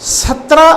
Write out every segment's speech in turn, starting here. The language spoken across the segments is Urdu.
17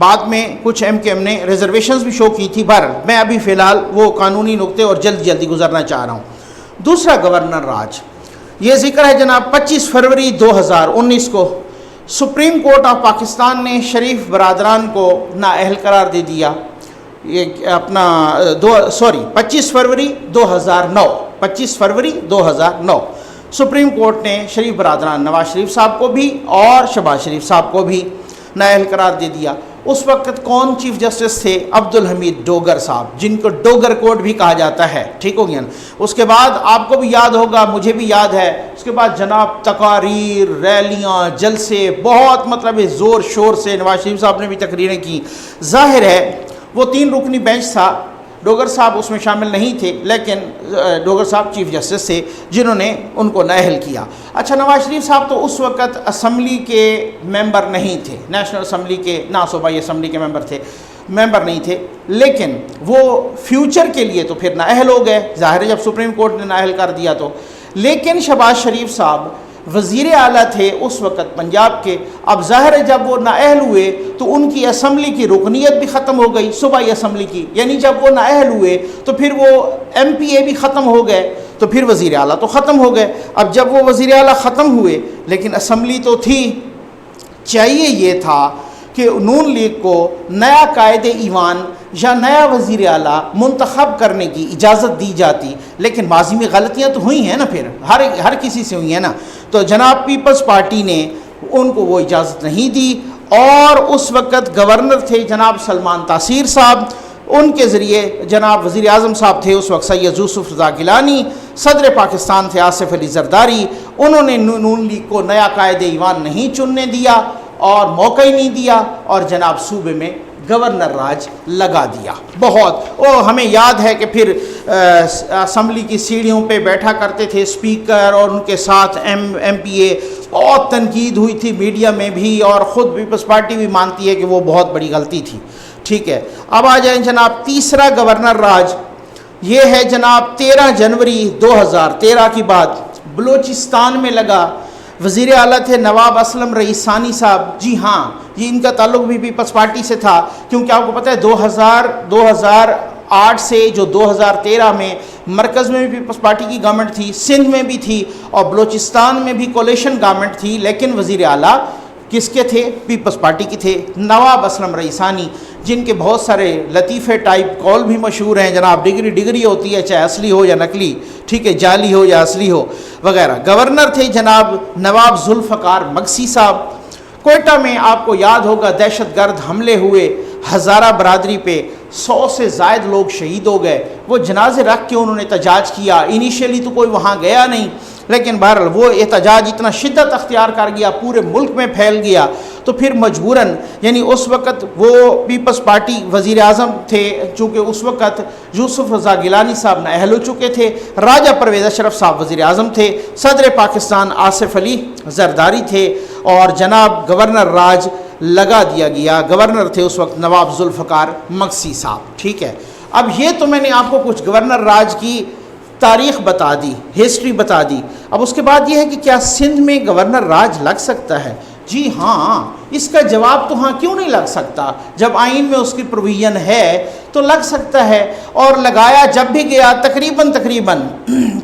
بعد میں کچھ MKM نے ریزرویشنز بھی شو کی تھی. بہرحال میں ابھی فی الحال وہ قانونی نقطے اور جلدی گزرنا چاہ رہا ہوں. دوسرا گورنر راج، یہ ذکر ہے جناب 25 فروری 2019 کو سپریم کورٹ آف پاکستان نے شریف برادران کو نااہل قرار دے دیا. یہ اپنا 25 فروری 2009 سپریم کورٹ نے شریف برادران نواز شریف صاحب کو بھی اور شہباز شریف صاحب کو بھی نااہل قرار دے دیا. اس وقت کون چیف جسٹس تھے؟ عبدالحمید ڈوگر صاحب، جن کو ڈوگر کوڈ بھی کہا جاتا ہے. ٹھیک ہو گیا نا. اس کے بعد آپ کو بھی یاد ہوگا، مجھے بھی یاد ہے، اس کے بعد جناب تقاریر، ریلیاں، جلسے، بہت مطلب زور شور سے نواز شریف صاحب نے بھی تقریریں کی. ظاہر ہے وہ 3 رکنی بینچ تھا، ڈوگر صاحب اس میں شامل نہیں تھے، لیکن ڈوگر صاحب چیف جسٹس تھے جنہوں نے ان کو نااہل کیا. اچھا، نواز شریف صاحب تو اس وقت اسمبلی کے ممبر نہیں تھے، نیشنل اسمبلی کے، نہ صوبائی اسمبلی کے ممبر نہیں تھے، لیکن وہ فیوچر کے لیے تو پھر نااہل ہو گئے. ظاہر ہے جب سپریم کورٹ نے نااہل کر دیا تو. لیکن شہباز شریف صاحب وزیر اعلیٰ تھے اس وقت پنجاب کے. اب ظاہر ہے جب وہ نااہل ہوئے تو ان کی اسمبلی کی رکنیت بھی ختم ہو گئی، صوبائی اسمبلی کی. یعنی جب وہ نااہل ہوئے تو پھر وہ MPA بھی ختم ہو گئے، تو پھر وزیر اعلیٰ تو ختم ہو گئے. اب جب وہ وزیر اعلیٰ ختم ہوئے لیکن اسمبلی تو تھی، چاہیے یہ تھا کہ نون لیگ کو نیا قائد ایوان یا نیا وزیر اعلیٰ منتخب کرنے کی اجازت دی جاتی. لیکن ماضی میں غلطیاں تو ہوئی ہیں نا، پھر ہر کسی سے ہوئی ہیں نا. تو جناب پیپلز پارٹی نے ان کو وہ اجازت نہیں دی، اور اس وقت گورنر تھے جناب سلمان تاثیر صاحب. ان کے ذریعے جناب وزیر اعظم صاحب تھے اس وقت سید یوسف رضا گیلانی، صدر پاکستان تھے آصف علی زرداری. انہوں نے نون لیگ کو نیا قائد ایوان نہیں چننے دیا اور موقع ہی نہیں دیا، اور جناب صوبے میں گورنر راج لگا دیا. بہت ہمیں یاد ہے کہ پھر اسمبلی کی سیڑھیوں پہ بیٹھا کرتے تھے اسپیکر اور ان کے ساتھ MPA. بہت تنقید ہوئی تھی میڈیا میں بھی، اور خود پیپلز پارٹی بھی مانتی ہے کہ وہ بہت بڑی غلطی تھی. ٹھیک ہے، اب آ جائیں جناب تیسرا گورنر راج. یہ ہے جناب 13 جنوری 2013 کی بات، بلوچستان میں لگا. وزیر اعلیٰ تھے نواب اسلم رئیسانی صاحب. جی ہاں، یہ ان کا تعلق بھی پیپلز پارٹی سے تھا، کیونکہ آپ کو پتہ ہے 2008 سے جو 2013 میں مرکز میں بھی پیپلز پارٹی کی گورنمنٹ تھی، سندھ میں بھی تھی، اور بلوچستان میں بھی کولیشن گورنمنٹ تھی. لیکن وزیر اعلیٰ کس کے تھے؟ پیپلز پارٹی کے تھے، نواب اسلم رئیسانی، جن کے بہت سارے لطیفے ٹائپ کال بھی مشہور ہیں. جناب ڈگری ہوتی ہے، چاہے اصلی ہو یا نقلی، ٹھیک ہے، جعلی ہو یا اصلی ہو وغیرہ. گورنر تھے جناب نواب ذوالفقار مگسی صاحب. کوئٹہ میں آپ کو یاد ہوگا دہشت گرد حملے ہوئے، ہزارہ برادری پہ 100 سے زائد لوگ شہید ہو گئے. وہ جنازے رکھ کے انہوں نے احتجاج کیا. انیشیلی تو کوئی وہاں گیا نہیں، لیکن بہرحال وہ احتجاج اتنا شدت اختیار کر گیا، پورے ملک میں پھیل گیا. تو پھر مجبوراً، یعنی اس وقت وہ پیپلز پارٹی وزیر اعظم تھے، چونکہ اس وقت یوسف رضا گیلانی صاحب نااہل ہو چکے تھے، راجہ پرویز اشرف صاحب وزیر اعظم تھے، صدر پاکستان آصف علی زرداری تھے، اور جناب گورنر راج لگا دیا گیا. گورنر تھے اس وقت نواب ذوالفقار مگسی صاحب. ٹھیک ہے، اب یہ تو میں نے آپ کو کچھ گورنر راج کی تاریخ بتا دی، ہسٹری بتا دی. اب اس کے بعد یہ ہے کہ کیا سندھ میں گورنر راج لگ سکتا ہے؟ جی ہاں، اس کا جواب تو ہاں کیوں نہیں لگ سکتا؟ جب آئین میں اس کی پروویژن ہے تو لگ سکتا ہے. اور لگایا جب بھی گیا تقریباً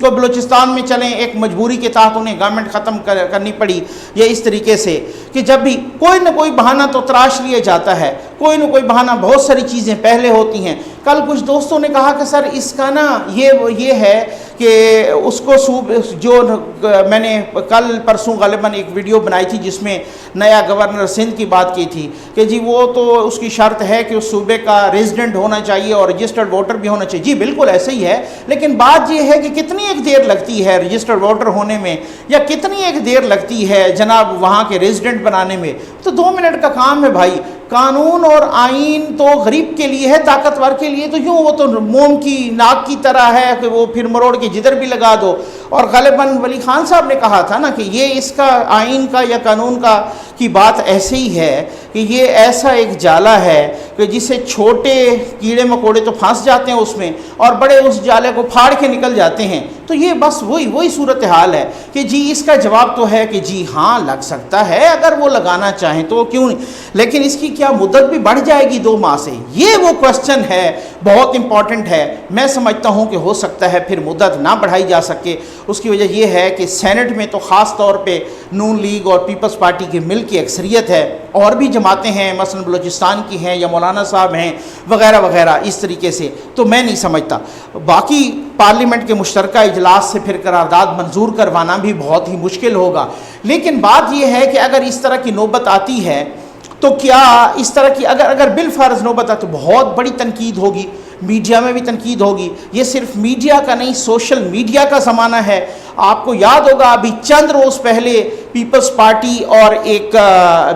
کو بلوچستان میں چلیں، ایک مجبوری کے تحت انہیں گورنمنٹ ختم کرنی پڑی، یا اس طریقے سے کہ جب بھی کوئی نہ کوئی بہانہ تو تراش لیا جاتا ہے، کوئی نہ کوئی بہانہ. بہت ساری چیزیں پہلے ہوتی ہیں. کل کچھ دوستوں نے کہا کہ سر اس کا نا یہ ہے کہ اس کو جو میں نے کل پرسوں غالباً ایک ویڈیو بنائی تھی جس میں نیا گورنر سندھ کی بات کی تھی کہ جی وہ تو اس کی شرط ہے کہ اس صوبے کا ریزیڈنٹ ہونا چاہیے اور رجسٹرڈ ووٹر بھی ہونا چاہیے. جی بالکل ایسے ہی ہے، لیکن بات یہ ہے کہ کتنی ایک دیر لگتی ہے رجسٹرڈ ووٹر ہونے میں، یا کتنی ایک دیر لگتی ہے جناب وہاں کے ریزیڈنٹ بنانے میں. تو 2 منٹ کا کام ہے بھائی. قانون اور آئین تو غریب کے لیے ہے، طاقتور کے لیے تو یوں وہ تو موم کی ناک کی طرح ہے کہ وہ پھر مروڑ کے جدھر بھی لگا دو. اور غالباً ولی خان صاحب نے کہا تھا نا کہ یہ اس کا آئین کا یا قانون کا کی بات ایسے ہی ہے کہ یہ ایسا ایک جالا ہے کہ جسے چھوٹے کیڑے مکوڑے تو پھنس جاتے ہیں اس میں اور بڑے اس جالے کو پھاڑ کے نکل جاتے ہیں. تو یہ بس وہی صورتحال ہے کہ جی اس کا جواب تو ہے کہ جی ہاں لگ سکتا ہے، اگر وہ لگانا چاہیں تو کیوں نہیں، لیکن اس کی کیا مدت بھی بڑھ جائے گی 2 ماہ سے؟ یہ وہ کوسچن ہے، بہت امپورٹنٹ ہے. میں سمجھتا ہوں کہ ہو سکتا ہے پھر مدت نہ بڑھائی جا سکے. اس کی وجہ یہ ہے کہ سینٹ میں تو خاص طور پہ نون لیگ اور پیپلز پارٹی کی مل کی اکثریت ہے، اور بھی جماعتیں ہیں مثلا بلوچستان کی ہیں یا مولانا صاحب ہیں وغیرہ وغیرہ اس طریقے سے. تو میں نہیں سمجھتا. باقی پارلیمنٹ کے مشترکہ اجلاس سے پھر قرارداد منظور کروانا بھی بہت ہی مشکل ہوگا. لیکن بات یہ ہے کہ اگر اس طرح کی نوبت آتی ہے تو کیا اس طرح کی اگر بالفرض نوبت آتی تو بہت بڑی تنقید ہوگی، میڈیا میں بھی تنقید ہوگی. یہ صرف میڈیا کا نہیں، سوشل میڈیا کا زمانہ ہے. آپ کو یاد ہوگا ابھی چند روز پہلے پیپلز پارٹی اور ایک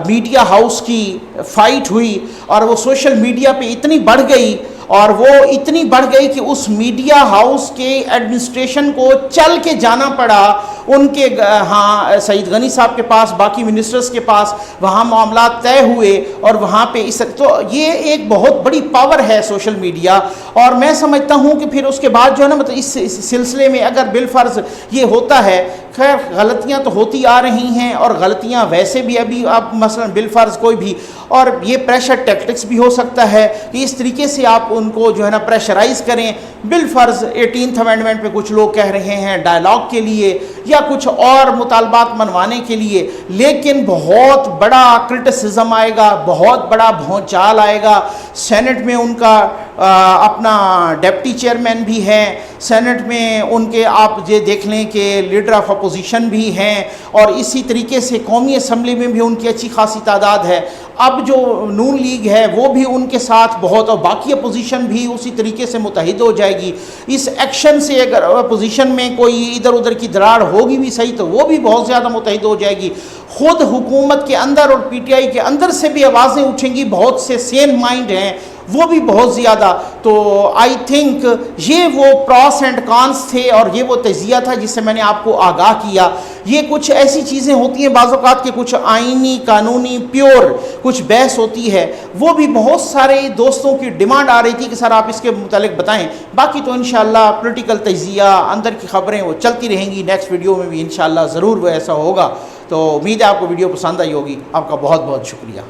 میڈیا ہاؤس کی فائٹ ہوئی اور وہ سوشل میڈیا پہ اتنی بڑھ گئی، اور وہ اتنی بڑھ گئی کہ اس میڈیا ہاؤس کے ایڈمنسٹریشن کو چل کے جانا پڑا ان کے ہاں سعید غنی صاحب کے پاس، باقی منسٹرز کے پاس. وہاں معاملات طے ہوئے اور وہاں پہ تو یہ ایک بہت بڑی پاور ہے سوشل میڈیا. اور میں سمجھتا ہوں کہ پھر اس کے بعد جو ہے نا مطلب اس سلسلے میں اگر بالفرض یہ ہوتا ہے، خیر غلطیاں تو ہوتی آ رہی ہیں اور غلطیاں ویسے بھی ابھی آپ مثلا بالفرض کوئی بھی، اور یہ پریشر ٹیکٹکس بھی ہو سکتا ہے کہ اس طریقے سے آپ ان کو جو ہے نا پریشرائز کریں. بالفرض 18th امینڈمنٹ پہ کچھ لوگ کہہ رہے ہیں ڈائلاگ کے لیے یا کچھ اور مطالبات منوانے کے لیے، لیکن بہت بڑا کرٹیسزم آئے گا، بہت بڑا بھونچال آئے گا. سینٹ میں ان کا اپنا ڈپٹی چیئرمین بھی ہے، سینٹ میں ان کے آپ یہ دیکھ لیں کہ لیڈر آف اپوزیشن بھی ہیں، اور اسی طریقے سے قومی اسمبلی میں بھی ان کی اچھی خاصی تعداد ہے. اب جو نون لیگ ہے وہ بھی ان کے ساتھ بہت، اور باقی اپوزیشن بھی اسی طریقے سے متحد ہو جائے گی. اس ایکشن سے اگر اپوزیشن میں کوئی ادھر ادھر کی دراڑ ہوگی بھی صحیح تو وہ بھی بہت زیادہ متحد ہو جائے گی. خود حکومت کے اندر اور پی ٹی آئی کے اندر سے بھی آوازیں اٹھیں گی، بہت سے سین مائنڈ ہیں وہ بھی بہت زیادہ. تو آئی تھنک یہ وہ پراس اینڈ کانس تھے اور یہ وہ تجزیہ تھا جس سے میں نے آپ کو آگاہ کیا. یہ کچھ ایسی چیزیں ہوتی ہیں بعض اوقات کے کچھ آئینی قانونی پیور کچھ بحث ہوتی ہے، وہ بھی بہت سارے دوستوں کی ڈیمانڈ آ رہی تھی کہ سر آپ اس کے متعلق بتائیں. باقی تو انشاءاللہ پولیٹیکل تجزیہ اندر کی خبریں وہ چلتی رہیں گی. نیکسٹ ویڈیو میں بھی انشاءاللہ ضرور وہ ایسا ہوگا. تو امید ہے آپ کو ویڈیو پسند آئی ہوگی. آپ کا بہت بہت شکریہ.